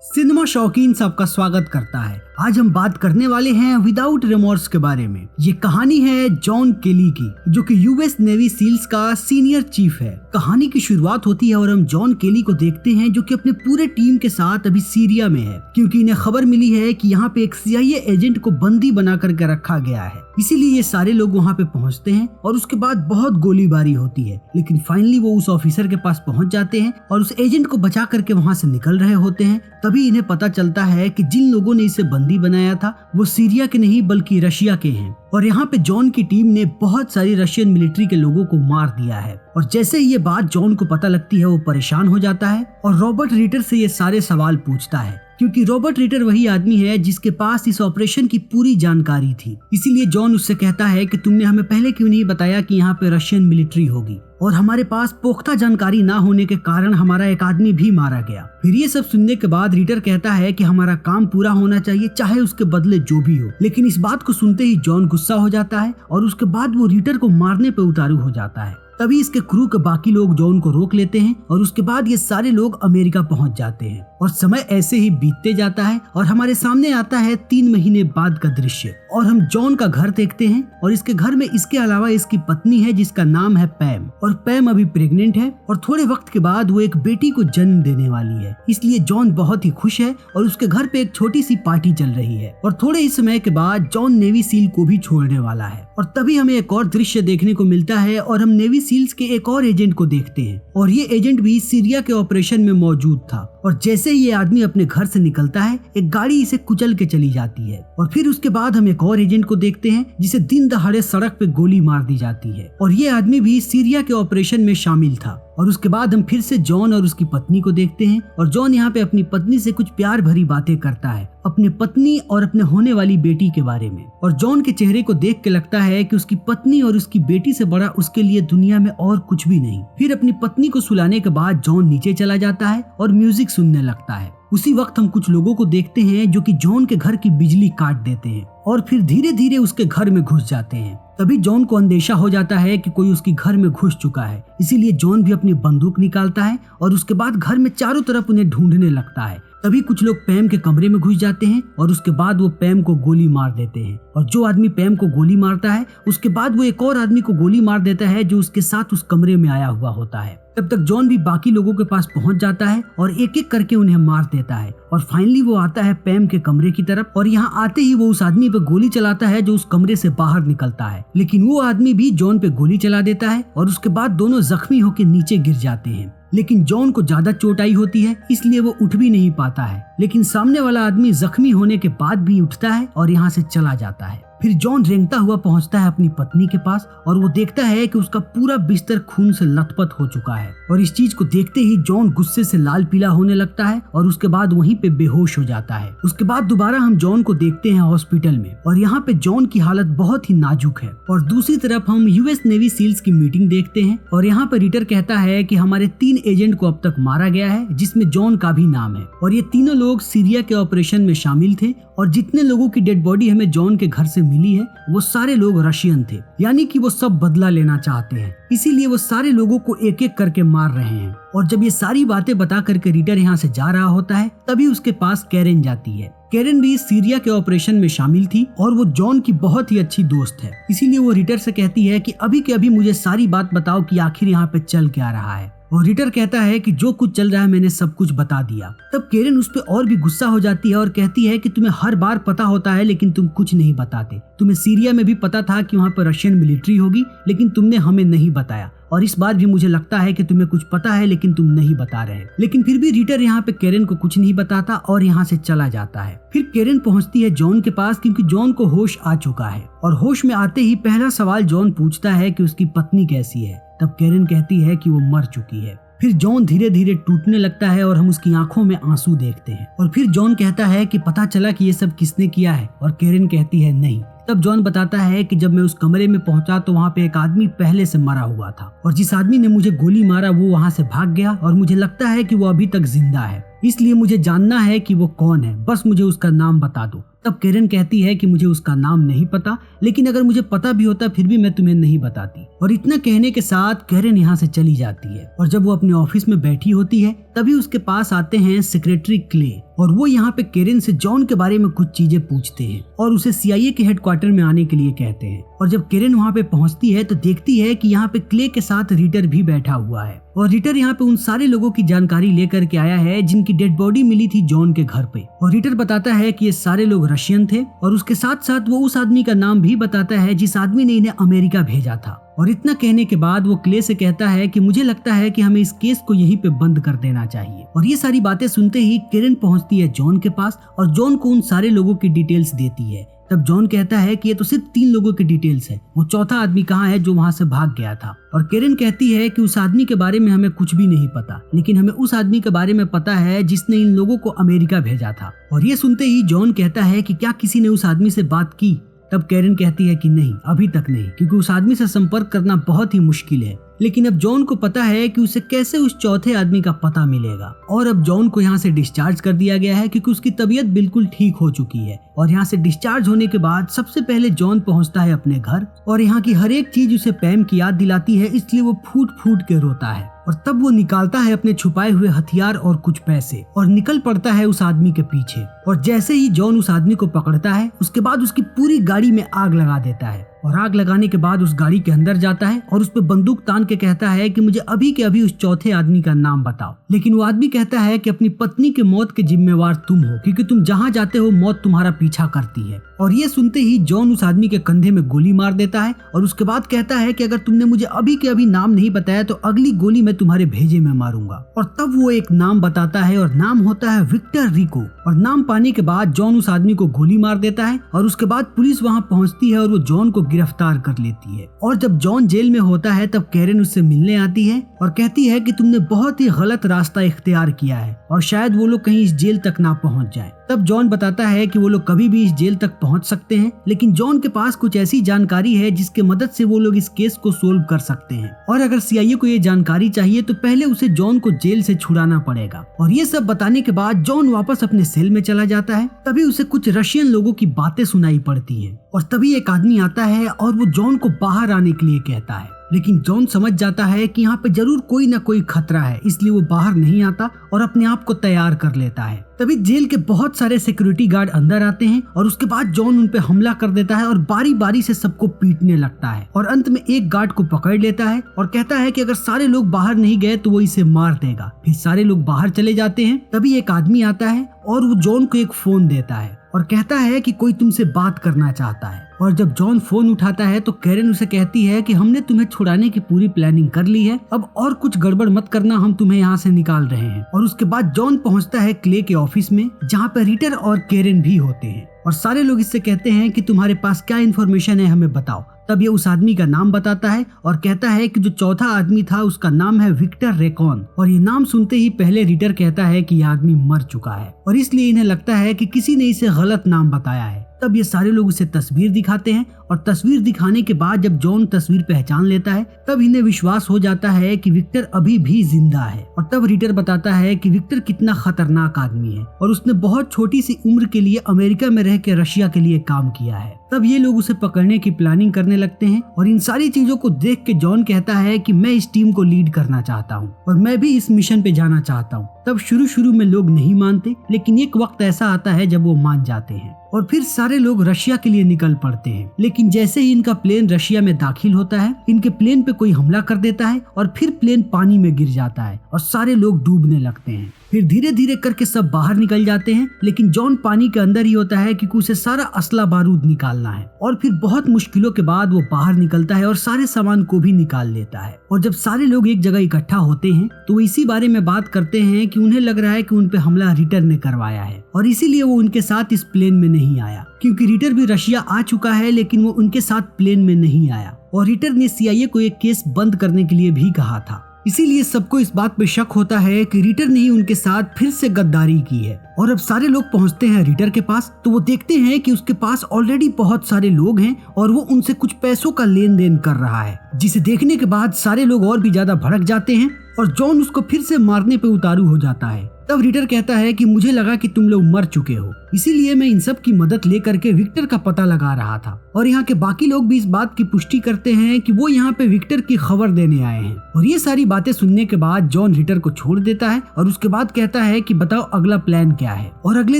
Cinema शौकीन सबका स्वागत करता है। आज हम बात करने वाले हैं विदाउट रिमोर्स के बारे में। ये कहानी है जॉन केली की, जो कि यूएस नेवी सील्स का सीनियर चीफ है। कहानी की शुरुआत होती है और हम जॉन केली को देखते हैं, जो कि अपने पूरे टीम के साथ अभी सीरिया में है, क्योंकि इन्हें खबर मिली है कि यहाँ पे एक CIA एजेंट को बंदी बना करके रखा गया है। इसीलिए ये सारे लोग वहाँ पे पहुँचते हैं और उसके बाद बहुत गोलीबारी होती है, लेकिन फाइनली वो उस ऑफिसर के पास पहुँच जाते हैं और उस एजेंट को बचा करके वहाँ से निकल रहे होते हैं। तभी इन्हें पता चलता है कि जिन लोगों ने इसे बंदी बनाया था वो सीरिया के नहीं बल्कि रशिया के हैं, और यहाँ पे जॉन की टीम ने बहुत सारी रशियन मिलिट्री के लोगों को मार दिया है। और जैसे ही ये बात जॉन को पता लगती है वो परेशान हो जाता है और रॉबर्ट रिटर से ये सारे सवाल पूछता है, क्योंकि रॉबर्ट रिटर वही आदमी है जिसके पास इस ऑपरेशन की पूरी जानकारी थी। इसीलिए जॉन उससे कहता है कि तुमने हमें पहले क्यों नहीं बताया कि यहाँ पे रशियन मिलिट्री होगी, और हमारे पास पुख्ता जानकारी ना होने के कारण हमारा एक आदमी भी मारा गया। फिर ये सब सुनने के बाद रिटर कहता है कि हमारा काम पूरा होना चाहिए, चाहे उसके बदले जो भी हो। लेकिन इस बात को सुनते ही जॉन गुस्सा हो जाता है और उसके बाद वो रिटर को मारने पे उतारू हो जाता है। तभी इसके क्रू के बाकी लोग जॉन को रोक लेते हैं और उसके बाद ये सारे लोग अमेरिका पहुंच जाते हैं। और समय ऐसे ही बीतते जाता है और हमारे सामने आता है 3 महीने बाद का दृश्य, और हम जॉन का घर देखते हैं। और इसके घर में इसके अलावा इसकी पत्नी है जिसका नाम है पैम, और पैम अभी प्रेग्नेंट है और थोड़े वक्त के बाद वो एक बेटी को जन्म देने वाली है। इसलिए जॉन बहुत ही खुश है और उसके घर पे एक छोटी सी पार्टी चल रही है। और थोड़े ही समय के बाद जॉन नेवी सील को भी छोड़ने वाला है, और तभी हमें एक और दृश्य देखने को मिलता है और हम नेवी सील्स के एक और एजेंट को देखते हैं, और ये एजेंट भी सीरिया के ऑपरेशन में मौजूद था। और जैसे ही ये आदमी अपने घर से निकलता है, एक गाड़ी इसे कुचल के चली जाती है। और फिर उसके बाद हम एक और एजेंट को देखते हैं जिसे दिन दहाड़े सड़क पे गोली मार दी जाती है, और ये आदमी भी सीरिया के ऑपरेशन में शामिल था। और उसके बाद हम फिर से जॉन और उसकी पत्नी को देखते हैं, और जॉन यहाँ पे अपनी पत्नी से कुछ प्यार भरी बातें करता है, अपने पत्नी और अपने होने वाली बेटी के बारे में। और जॉन के चेहरे को देख के लगता है कि उसकी पत्नी और उसकी बेटी से बड़ा उसके लिए दुनिया में और कुछ भी नहीं। फिर अपनी पत्नी को सुलाने के बाद जॉन नीचे चला जाता है और म्यूजिक सुनने लगता है। उसी वक्त हम कुछ लोगों को देखते हैं जो कि जॉन के घर की बिजली काट देते हैं और फिर धीरे धीरे उसके घर में घुस जाते हैं। तभी जॉन को अंदेशा हो जाता है कि कोई उसके घर में घुस चुका है। इसीलिए जॉन भी अपनी बंदूक निकालता है और उसके बाद घर में चारों तरफ उन्हें ढूंढने लगता है। तभी कुछ लोग पैम के कमरे में घुस जाते हैं और उसके बाद वो पैम को गोली मार देते हैं। और जो आदमी पैम को गोली मारता है उसके बाद वो एक और आदमी को गोली मार देता है जो उसके साथ उस कमरे में आया हुआ होता है। तब तक जॉन भी बाकी लोगों के पास पहुंच जाता है और एक एक करके उन्हें मार देता है। और फाइनली वो आता है पैम के कमरे की तरफ, और यहाँ आते ही वो उस आदमी पे गोली चलाता है जो उस कमरे से बाहर निकलता है। लेकिन वो आदमी भी जॉन पे गोली चला देता है और उसके बाद दोनों जख्मी होकर नीचे गिर जाते हैं। लेकिन जॉन को ज्यादा चोट आई होती है, इसलिए वो उठ भी नहीं पाता है। लेकिन सामने वाला आदमी जख्मी होने के बाद भी उठता है और यहाँ से चला जाता है। फिर जॉन रेंगता हुआ पहुंचता है अपनी पत्नी के पास और वो देखता है कि उसका पूरा बिस्तर खून से लथपथ हो चुका है। और इस चीज को देखते ही जॉन गुस्से से लाल पीला होने लगता है और उसके बाद वहीं पे बेहोश हो जाता है। उसके बाद दोबारा हम जॉन को देखते हैं हॉस्पिटल में, और यहाँ पे जॉन की हालत बहुत ही नाजुक है। और दूसरी तरफ हम यूएस नेवी सील्स की मीटिंग देखते हैं, और यहाँ पे रिटर कहता है कि हमारे 3 एजेंट को अब तक मारा गया है, जिसमें जॉन का भी नाम है। और ये तीनों लोग सीरिया के ऑपरेशन में शामिल थे, और जितने लोगों की डेड बॉडी हमें जॉन के घर से मिली है वो सारे लोग रशियन थे, यानी कि वो सब बदला लेना चाहते हैं। इसीलिए वो सारे लोगों को एक एक करके मार रहे हैं। और जब ये सारी बातें बता करके रिटर यहाँ से जा रहा होता है, तभी उसके पास कैरेन जाती है। कैरेन भी सीरिया के ऑपरेशन में शामिल थी और वो जॉन की बहुत ही अच्छी दोस्त है। इसीलिए वो रिटर से कहती है कि अभी के अभी मुझे सारी बात बताओ कि आखिर यहाँ पे चल क्या रहा है। और रिटर कहता है कि जो कुछ चल रहा है मैंने सब कुछ बता दिया। तब कैरेन उस पे और भी गुस्सा हो जाती है और कहती है कि तुम्हें हर बार पता होता है लेकिन तुम कुछ नहीं बताते। तुम्हें सीरिया में भी पता था कि वहाँ पर रशियन मिलिट्री होगी, लेकिन तुमने हमें नहीं बताया। और इस बार भी मुझे लगता है कि तुम्हें कुछ पता है लेकिन तुम नहीं बता रहे। लेकिन फिर भी रिटर यहाँ पे कैरेन को कुछ नहीं बताता और यहाँ से चला जाता है। फिर कैरेन पहुँचती है जॉन के पास, क्योंकि जॉन को होश आ चुका है। और होश में आते ही पहला सवाल जॉन पूछता है कि उसकी पत्नी कैसी है। तब कैरेन कहती है कि वो मर चुकी है। फिर जॉन धीरे धीरे टूटने लगता है और हम उसकी आंखों में आंसू देखते हैं। और फिर जॉन कहता है कि पता चला कि ये सब किसने किया है, और कैरेन कहती है नहीं। तब जॉन बताता है कि जब मैं उस कमरे में पहुंचा तो वहाँ पे एक आदमी पहले से मरा हुआ था, और जिस आदमी ने मुझे गोली मारा वो वहाँ से भाग गया, और मुझे लगता है कि वो अभी तक जिंदा है। इसलिए मुझे जानना है कि वो कौन है, बस मुझे उसका नाम बता दो। तब कैरेन कहती है कि मुझे उसका नाम नहीं पता, लेकिन अगर मुझे पता भी होता फिर भी मैं तुम्हें नहीं बताती। और इतना कहने के साथ कैरेन यहाँ से चली जाती है। और जब वो अपने ऑफिस में बैठी होती है तभी उसके पास आते हैं सेक्रेटरी क्ले, और वो यहाँ पे केरन से जॉन के बारे में कुछ चीजें पूछते हैं और उसे CIA के हेडक्वार्टर में आने के लिए कहते हैं। और जब केरन वहाँ पे पहुँचती है तो देखती है कि यहाँ पे क्ले के साथ रिटर भी बैठा हुआ है और रिटर यहाँ पे उन सारे लोगों की जानकारी लेकर के आया है जिनकी डेड बॉडी मिली थी जॉन के घर पे। और रिटर बताता है कि ये सारे लोग रशियन थे और उसके साथ साथ वो उस आदमी का नाम भी बताता है जिस आदमी ने इन्हें अमेरिका भेजा था। और इतना कहने के बाद वो क्ले से कहता है कि मुझे लगता है कि हमें इस केस को यहीं पे बंद कर देना चाहिए। और ये सारी बातें सुनते ही केरन पहुंचती है जॉन के पास और जॉन को उन सारे लोगों की डिटेल्स देती है। तब जॉन कहता है कि ये तो सिर्फ 3 लोगों की डिटेल्स है, वो चौथा आदमी कहाँ है जो वहाँ से भाग गया था। और केरन कहती है कि उस आदमी के बारे में हमें कुछ भी नहीं पता, लेकिन हमें उस आदमी के बारे में पता है जिसने इन लोगों को अमेरिका भेजा था। और ये सुनते ही जॉन कहता है कि क्या किसी ने उस आदमी से बात की। तब केरन कहती है कि नहीं, अभी तक नहीं, क्योंकि उस आदमी से संपर्क करना बहुत ही मुश्किल है। लेकिन अब जॉन को पता है कि उसे कैसे उस चौथे आदमी का पता मिलेगा। और अब जॉन को यहाँ से डिस्चार्ज कर दिया गया है क्योंकि उसकी तबीयत बिल्कुल ठीक हो चुकी है। और यहाँ से डिस्चार्ज होने के बाद सबसे पहले जॉन पहुँचता है अपने घर और यहाँ की हर एक चीज उसे पैम की याद दिलाती है, इसलिए वो फूट फूट के रोता है। और तब वो निकालता है अपने छुपाए हुए हथियार और कुछ पैसे और निकल पड़ता है उस आदमी के पीछे। और जैसे ही जॉन उस आदमी को पकड़ता है उसके बाद उसकी पूरी गाड़ी में आग लगा देता है। और आग लगाने के बाद उस गाड़ी के अंदर जाता है और उस पे बंदूक तान के कहता है कि मुझे अभी के अभी उस चौथे आदमी का नाम बताओ। लेकिन वो आदमी कहता है कि अपनी पत्नी की मौत के जिम्मेवार तुम हो, क्योंकि तुम जहाँ जाते हो मौत तुम्हारा पीछा करती है। और ये सुनते ही जॉन उस आदमी के कंधे में गोली मार देता है और उसके बाद कहता है कि अगर तुमने मुझे अभी के अभी नाम नहीं बताया तो अगली गोली मैं तुम्हारे भेजे में मारूंगा। और तब वो एक नाम बताता है और नाम होता है विक्टर रिको। और नाम पाने के बाद जॉन उस आदमी को गोली मार देता है और उसके बाद पुलिस वहाँ पहुँचती है और वो जॉन को गिरफ्तार कर लेती है। और जब जॉन जेल में होता है तब केरन उससे मिलने आती है और कहती है कि तुमने बहुत ही गलत रास्ता इख्तियार किया है और शायद वो लोग कहीं इस जेल तक ना पहुंच जाए। तब जॉन बताता है कि वो लोग कभी भी इस जेल तक पहुंच सकते हैं, लेकिन जॉन के पास कुछ ऐसी जानकारी है जिसके मदद से वो लोग इस केस को सोल्व कर सकते हैं। और अगर CIA को ये जानकारी चाहिए तो पहले उसे जॉन को जेल से छुड़ाना पड़ेगा। और ये सब बताने के बाद जॉन वापस अपने सेल में चला जाता है। तभी उसे कुछ रशियन लोगों की बातें सुनाई पड़ती हैं और तभी एक आदमी आता है और वो जॉन को बाहर आने के लिए कहता है। लेकिन जॉन समझ जाता है कि यहाँ पे जरूर कोई ना कोई खतरा है, इसलिए वो बाहर नहीं आता और अपने आप को तैयार कर लेता है। तभी जेल के बहुत सारे सिक्योरिटी गार्ड अंदर आते हैं और उसके बाद जॉन उन पे हमला कर देता है और बारी बारी से सबको पीटने लगता है। और अंत में एक गार्ड को पकड़ लेता है और कहता है कि अगर सारे लोग बाहर नहीं गए तो वो इसे मार देगा। फिर सारे लोग बाहर चले जाते हैं। तभी एक आदमी आता है और वो जॉन को एक फोन देता है और कहता है कि कोई तुमसे बात करना चाहता है। और जब जॉन फोन उठाता है तो कैरन उसे कहती है कि हमने तुम्हें छुड़ाने की पूरी प्लानिंग कर ली है, अब और कुछ गड़बड़ मत करना, हम तुम्हें यहाँ से निकाल रहे हैं। और उसके बाद जॉन पहुँचता है क्ले के ऑफिस में जहाँ पे रिटर और कैरन भी होते हैं और सारे लोग इससे कहते हैं कि तुम्हारे पास क्या इन्फॉर्मेशन है हमें बताओ। तब ये उस आदमी का नाम बताता है और कहता है कि जो चौथा आदमी था उसका नाम है विक्टर रेकॉन। और ये नाम सुनते ही पहले रिटर कहता है कि यह आदमी मर चुका है और इसलिए इन्हें लगता है कि किसी ने इसे गलत नाम बताया है। तब ये सारे लोग उसे तस्वीर दिखाते हैं और तस्वीर दिखाने के बाद जब जॉन तस्वीर पहचान लेता है तब इन्हें विश्वास हो जाता है कि विक्टर अभी भी जिंदा है। और तब रिटर बताता है कि विक्टर कितना खतरनाक आदमी है और उसने बहुत छोटी सी उम्र के लिए अमेरिका में रह के रशिया के लिए काम किया है। तब ये लोग उसे पकड़ने की प्लानिंग करने लगते हैं और इन सारी चीजों को देख के जॉन कहता है कि मैं इस टीम को लीड करना चाहता हूँ और मैं भी इस मिशन पे जाना चाहता हूँ। तब शुरू में लोग नहीं मानते, लेकिन एक वक्त ऐसा आता है जब वो मान जाते हैं और फिर सारे लोग रशिया के लिए निकल पड़ते हैं। लेकिन जैसे ही इनका प्लेन रशिया में दाखिल होता है इनके प्लेन पे कोई हमला कर देता है और फिर प्लेन पानी में गिर जाता है और सारे लोग डूबने लगते हैं। फिर धीरे धीरे करके सब बाहर निकल जाते हैं, लेकिन जॉन पानी के अंदर ही होता है क्योंकि उसे सारा असला बारूद निकालना है। और फिर बहुत मुश्किलों के बाद वो बाहर निकलता है और सारे सामान को भी निकाल लेता है। और जब सारे लोग एक जगह इकट्ठा होते हैं तो वो इसी बारे में बात करते हैं कि उन्हें लग रहा है कि उन पे हमला रिटर ने करवाया है और इसीलिए वो उनके साथ इस प्लेन में नहीं आया, क्योंकि रिटर भी रशिया आ चुका है लेकिन वो उनके साथ प्लेन में नहीं आया। और रिटर ने CIA को एक केस बंद करने के लिए भी कहा था, इसीलिए सबको इस बात पे शक होता है कि रिटर ने ही उनके साथ फिर से गद्दारी की है। और अब सारे लोग पहुंचते हैं रिटर के पास तो वो देखते हैं कि उसके पास ऑलरेडी बहुत सारे लोग हैं और वो उनसे कुछ पैसों का लेन देन कर रहा है, जिसे देखने के बाद सारे लोग और भी ज्यादा भड़क जाते हैं और जॉन उसको फिर से मारने पे उतारू हो जाता है। तब रीटर कहता है कि मुझे लगा कि तुम लोग मर चुके हो, इसीलिए मैं इन सब की मदद लेकर के विक्टर का पता लगा रहा था। और यहाँ के बाकी लोग भी इस बात की पुष्टि करते हैं कि वो यहाँ पे विक्टर की खबर देने आए हैं। और ये सारी बातें सुनने के बाद जॉन रीटर को छोड़ देता है और उसके बाद कहता है कि बताओ अगला प्लान क्या है। और अगले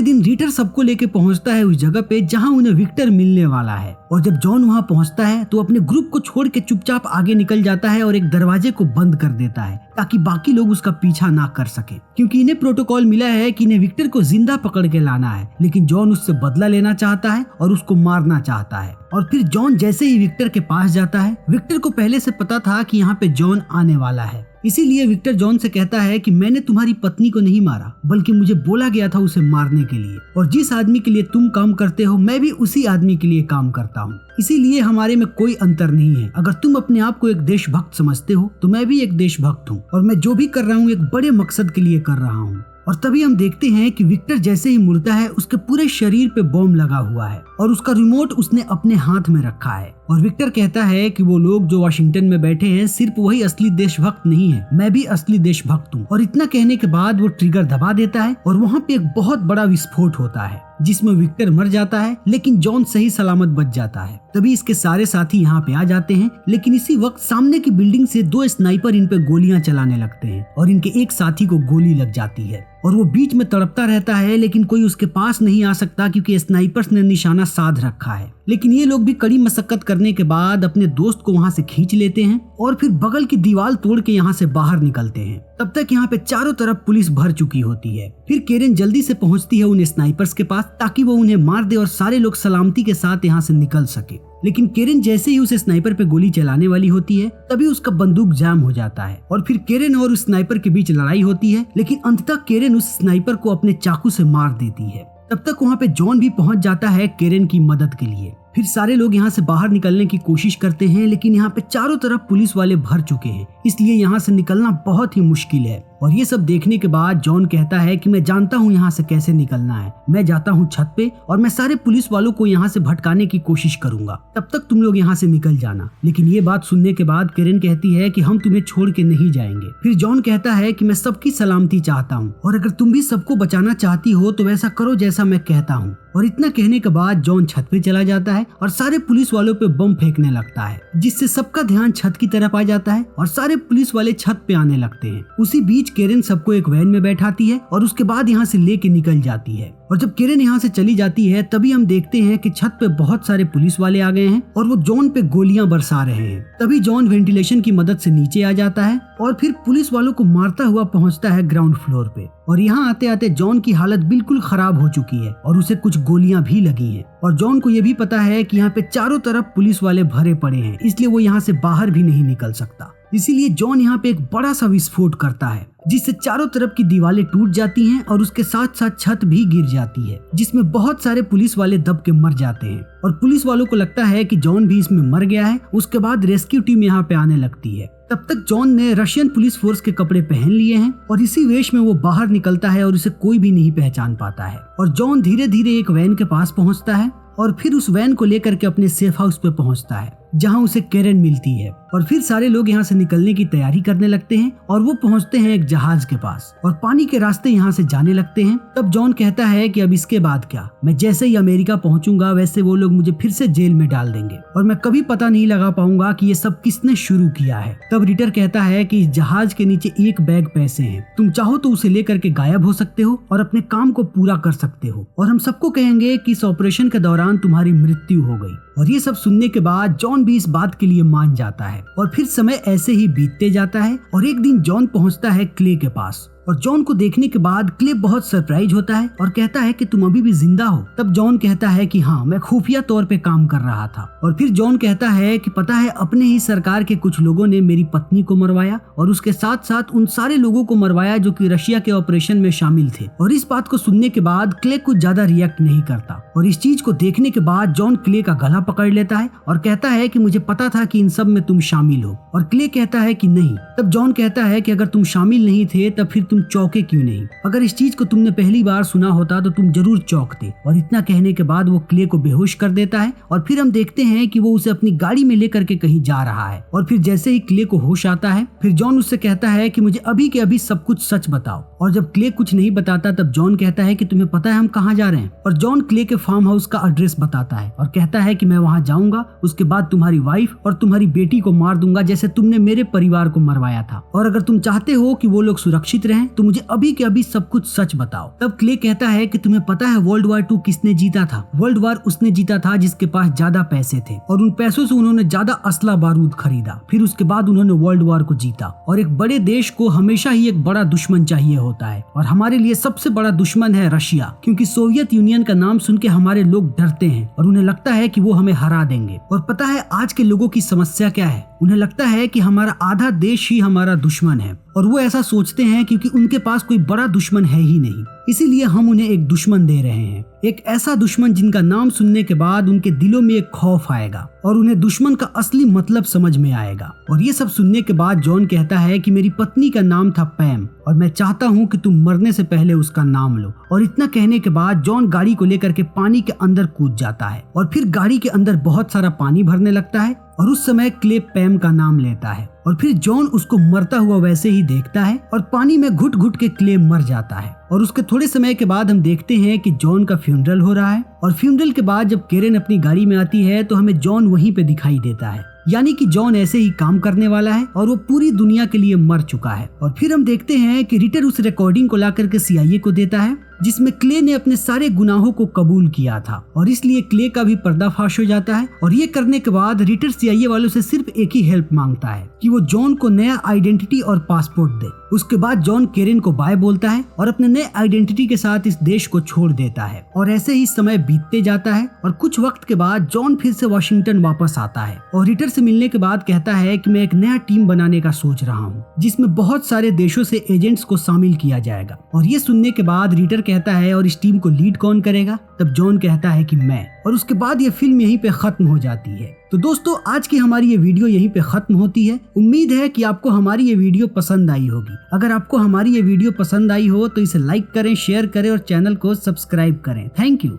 दिन रीटर सबको लेके पहुंचता है उस जगह पे जहाँ उन्हें विक्टर मिलने वाला है। और जब जॉन वहाँ पहुंचता है तो अपने ग्रुप को छोड़ के चुपचाप आगे निकल जाता है और एक दरवाजे को बंद कर देता है ताकि बाकी लोग उसका पीछा ना कर सके, क्योंकि इन्हें प्रोटोकॉल मिला है कि इन्हें विक्टर को जिंदा पकड़ के लाना है। लेकिन जॉन उससे बदला लेना चाहता है और उसको मारना चाहता है। और फिर जॉन जैसे ही विक्टर के पास जाता है, विक्टर को पहले से पता था कि यहाँ पे जॉन आने वाला है, इसीलिए विक्टर जॉन से कहता है कि मैंने तुम्हारी पत्नी को नहीं मारा, बल्कि मुझे बोला गया था उसे मारने के लिए, और जिस आदमी के लिए तुम काम करते हो मैं भी उसी आदमी के लिए काम करता हूँ, इसीलिए हमारे में कोई अंतर नहीं है। अगर तुम अपने आप को एक देशभक्त समझते हो तो मैं भी एक देशभक्त हूँ, और मैं जो भी कर रहा हूँ एक बड़े मकसद के लिए कर रहा हूँ। और तभी हम देखते हैं कि विक्टर जैसे ही मुड़ता है उसके पूरे शरीर पे बॉम्ब लगा हुआ है और उसका रिमोट उसने अपने हाथ में रखा है। और विक्टर कहता है कि वो लोग जो वाशिंगटन में बैठे हैं सिर्फ वही असली देशभक्त नहीं है, मैं भी असली देशभक्त हूँ। और इतना कहने के बाद वो ट्रिगर दबा देता है और वहाँ पे एक बहुत बड़ा विस्फोट होता है जिसमें विक्टर मर जाता है, लेकिन जॉन सही सलामत बच जाता है। तभी इसके सारे साथी यहाँ पे आ जाते हैं, लेकिन इसी वक्त सामने की बिल्डिंग से 2 स्नाइपर इन पे गोलियां चलाने लगते हैं और इनके एक साथी को गोली लग जाती है और वो बीच में तड़पता रहता है, लेकिन कोई उसके पास नहीं आ सकता क्योंकि स्नाइपर्स ने निशाना साध रखा है। लेकिन ये लोग भी कड़ी मशक्कत करने के बाद अपने दोस्त को वहाँ से खींच लेते हैं और फिर बगल की दीवार तोड़ के यहाँ से बाहर निकलते हैं। तब तक यहाँ पे चारों तरफ पुलिस भर चुकी होती है। फिर केरन जल्दी से पहुंचती है उन स्नाइपर्स के पास ताकि वो उन्हें मार दे और सारे लोग सलामती के साथ यहाँ से निकल सके। लेकिन केरन जैसे ही उस स्नाइपर पे गोली चलाने वाली होती है तभी उसका बंदूक जाम हो जाता है और फिर केरन और उस स्नाइपर के बीच लड़ाई होती है, लेकिन अंततः केरन उस स्नाइपर को अपने चाकू से मार देती है। तब तक वहाँ पे जॉन भी पहुंच जाता है केरन की मदद के लिए। फिर सारे लोग यहाँ से बाहर निकलने की कोशिश करते हैं, लेकिन यहाँ पे चारों तरफ पुलिस वाले भर चुके हैं, इसलिए यहाँ से निकलना बहुत ही मुश्किल है। और ये सब देखने के बाद जॉन कहता है कि मैं जानता हूँ यहाँ से कैसे निकलना है, मैं जाता हूँ छत पे और मैं सारे पुलिस वालों को यहाँ से भटकाने की कोशिश करूंगा, तब तक तुम लोग यहाँ से निकल जाना। लेकिन ये बात सुनने के बाद केरन कहती है कि हम तुम्हें छोड़ के नहीं जाएंगे। फिर जॉन कहता है कि मैं सबकी सलामती चाहता हूँ और अगर तुम भी सबको बचाना चाहती हो तो वैसा करो जैसा मैं कहता हूँ। और इतना कहने के बाद जॉन छत पे चला जाता है और सारे पुलिस वालों पे बम फेंकने लगता है, जिससे सबका ध्यान छत की तरफ आ जाता है और सारे पुलिस वाले छत पे आने लगते हैं। उसी बीच केरन सबको एक वैन में बैठाती है और उसके बाद यहाँ से लेके निकल जाती है। और जब केरन यहाँ से चली जाती है तभी हम देखते हैं कि छत पे बहुत सारे पुलिस वाले आ गए हैं और वो जॉन पे गोलियां बरसा रहे हैं। तभी जॉन वेंटिलेशन की मदद से नीचे आ जाता है और फिर पुलिस वालों को मारता हुआ पहुंचता है ग्राउंड फ्लोर पे। और यहाँ आते आते जॉन की हालत बिल्कुल खराब हो चुकी है और उसे कुछ गोलियां भी लगी हैं। और जॉन को ये भी पता है कि यहाँ पे चारों तरफ पुलिस वाले भरे पड़े हैं, इसलिए वो यहाँ से बाहर भी नहीं निकल सकता। इसीलिए जॉन यहाँ पे एक बड़ा सा विस्फोट करता है जिससे चारों तरफ की दीवारें टूट जाती हैं और उसके साथ साथ छत भी गिर जाती है, जिसमें बहुत सारे पुलिस वाले दब के मर जाते हैं। और पुलिस वालों को लगता है कि जॉन भी इसमें मर गया है। उसके बाद रेस्क्यू टीम यहाँ पे आने लगती है। तब तक जॉन ने रशियन पुलिस फोर्स के कपड़े पहन लिए हैं और इसी वेश में वो बाहर निकलता है और उसे कोई भी नहीं पहचान पाता है। और जॉन धीरे धीरे एक वैन के पास पहुंचता है और फिर उस वैन को लेकर के अपने सेफ हाउस पे पहुंचता है जहां उसे केरन मिलती है। और फिर सारे लोग यहाँ से निकलने की तैयारी करने लगते हैं और वो पहुंचते हैं एक जहाज के पास और पानी के रास्ते यहाँ से जाने लगते हैं। तब जॉन कहता है कि अब इसके बाद क्या, मैं जैसे ही अमेरिका पहुंचूंगा वैसे वो लोग मुझे फिर से जेल में डाल देंगे और मैं कभी पता नहीं लगा पाऊंगा कि ये सब किसने शुरू किया है। तब रीटर कहता है कि इस जहाज के नीचे एक बैग पैसे हैं, तुम चाहो तो उसे लेकर के गायब हो सकते हो और अपने काम को पूरा कर सकते हो और हम सबको कहेंगे कि इस ऑपरेशन के दौरान तुम्हारी मृत्यु हो गई। और ये सब सुनने के बाद जॉन भी इस बात के लिए मान जाता है और फिर समय ऐसे ही बीतते जाता है। और एक दिन जॉन पहुंचता है क्ले के पास और जॉन को देखने के बाद क्ले बहुत सरप्राइज होता है और कहता है कि तुम अभी भी जिंदा हो। तब जॉन कहता है कि हाँ, मैं खुफिया तौर पे काम कर रहा था। और फिर जॉन कहता है कि पता है, अपने ही सरकार के कुछ लोगों ने मेरी पत्नी को मरवाया और उसके साथ साथ उन सारे लोगों को मरवाया जो कि रशिया के ऑपरेशन में शामिल थे। और इस बात को सुनने के बाद क्ले कुछ ज्यादा रिएक्ट नहीं करता और इस चीज को देखने के बाद जॉन क्ले का गला पकड़ लेता है और कहता है कि मुझे पता था कि इन सब में तुम शामिल हो। और क्ले कहता है कि नहीं। तब जॉन कहता है कि अगर तुम शामिल नहीं थे तब फिर तुम तुम चौंके क्यों नहीं? अगर इस चीज को तुमने पहली बार सुना होता तो तुम जरूर चौंकते। और इतना कहने के बाद वो क्ले को बेहोश कर देता है और फिर हम देखते हैं कि वो उसे अपनी गाड़ी में लेकर के कहीं जा रहा है। और फिर जैसे ही क्ले को होश आता है, फिर जॉन उससे कहता है कि मुझे अभी के अभी सब कुछ सच बताओ। और जब क्ले कुछ नहीं बताता तब जॉन कहता है कि तुम्हें पता है हम कहाँ जा रहे हैं? और जॉन क्ले के फार्म हाउस का एड्रेस बताता है और कहता है कि मैं वहाँ जाऊंगा, उसके बाद तुम्हारी वाइफ और तुम्हारी बेटी को मार दूंगा जैसे तुमने मेरे परिवार को मरवाया था। और अगर तुम चाहते हो कि वो लोग सुरक्षित रहें तो मुझे अभी के अभी सब कुछ सच बताओ। तब क्ले कहता है कि तुम्हें पता है वर्ल्ड वार 2 किसने जीता था? वर्ल्ड वार उसने जीता था जिसके पास ज्यादा पैसे थे और उन पैसों से उन्होंने ज्यादा असला बारूद खरीदा। फिर उसके बाद उन्होंने वर्ल्ड वार को जीता। और एक बड़े देश को हमेशा ही एक बड़ा दुश्मन चाहिए होता है और हमारे लिए सबसे बड़ा दुश्मन है रशिया, क्योंकि सोवियत यूनियन का नाम सुन के हमारे लोग डरते हैं और उन्हें लगता है कि वो हमें हरा देंगे। और पता है आज के लोगों की समस्या क्या है? उन्हें लगता है कि हमारा आधा देश ही हमारा दुश्मन है और वो ऐसा सोचते हैं क्योंकि उनके पास कोई बड़ा दुश्मन है ही नहीं। इसीलिए हम उन्हें एक दुश्मन दे रहे हैं, एक ऐसा दुश्मन जिनका नाम सुनने के बाद उनके दिलों में एक खौफ आएगा और उन्हें दुश्मन का असली मतलब समझ में आएगा। और ये सब सुनने के बाद जॉन कहता है कि मेरी पत्नी का नाम था पैम और मैं चाहता हूँ कि तुम मरने से पहले उसका नाम लो। और इतना कहने के बाद जॉन गाड़ी को लेकर के पानी के अंदर कूद जाता है और फिर गाड़ी के अंदर बहुत सारा पानी भरने लगता है। और उस समय क्ले पैम का नाम लेता है और फिर जॉन उसको मरता हुआ वैसे ही देखता है और पानी में घुट घुट के क्ले मर जाता है। और उसके थोड़े समय के बाद हम देखते हैं कि जॉन का फ्यूनरल हो रहा है और फ्यूनरल के बाद जब केरेन अपनी गाड़ी में आती है तो हमें जॉन वहीं पे दिखाई देता है, यानी कि जॉन ऐसे ही काम करने वाला है और वो पूरी दुनिया के लिए मर चुका है। और फिर हम देखते हैं कि रिटर उस रिकॉर्डिंग को ला करके CIA को देता है जिसमें क्ले ने अपने सारे गुनाहों को कबूल किया था और इसलिए क्ले का भी पर्दाफाश हो जाता है। और ये करने के बाद रिटर CIA वालों से सिर्फ एक ही हेल्प मांगता है कि वो जॉन को नया आइडेंटिटी और पासपोर्ट दे। उसके बाद जॉन केरेन को बाय बोलता है और अपने नए आइडेंटिटी के साथ इस देश को छोड़ देता है। और ऐसे ही समय बीतते जाता है और कुछ वक्त के बाद जॉन फिर से वॉशिंगटन वापस आता है और रिटर से मिलने के बाद कहता है कि मैं एक नया टीम बनाने का सोच रहा हूँ जिसमें बहुत सारे देशों से एजेंट्स को शामिल किया जाएगा। और ये सुनने के बाद रिटर कहता है और इस टीम को लीड कौन करेगा? तब जॉन कहता है कि मैं। और उसके बाद ये फिल्म यहीं पे खत्म हो जाती है। तो दोस्तों आज की हमारी ये वीडियो यहीं पे खत्म होती है। उम्मीद है कि आपको हमारी ये वीडियो पसंद आई होगी। अगर आपको हमारी ये वीडियो पसंद आई हो तो इसे लाइक करें, शेयर करें और चैनल को सब्सक्राइब करें। Thank you.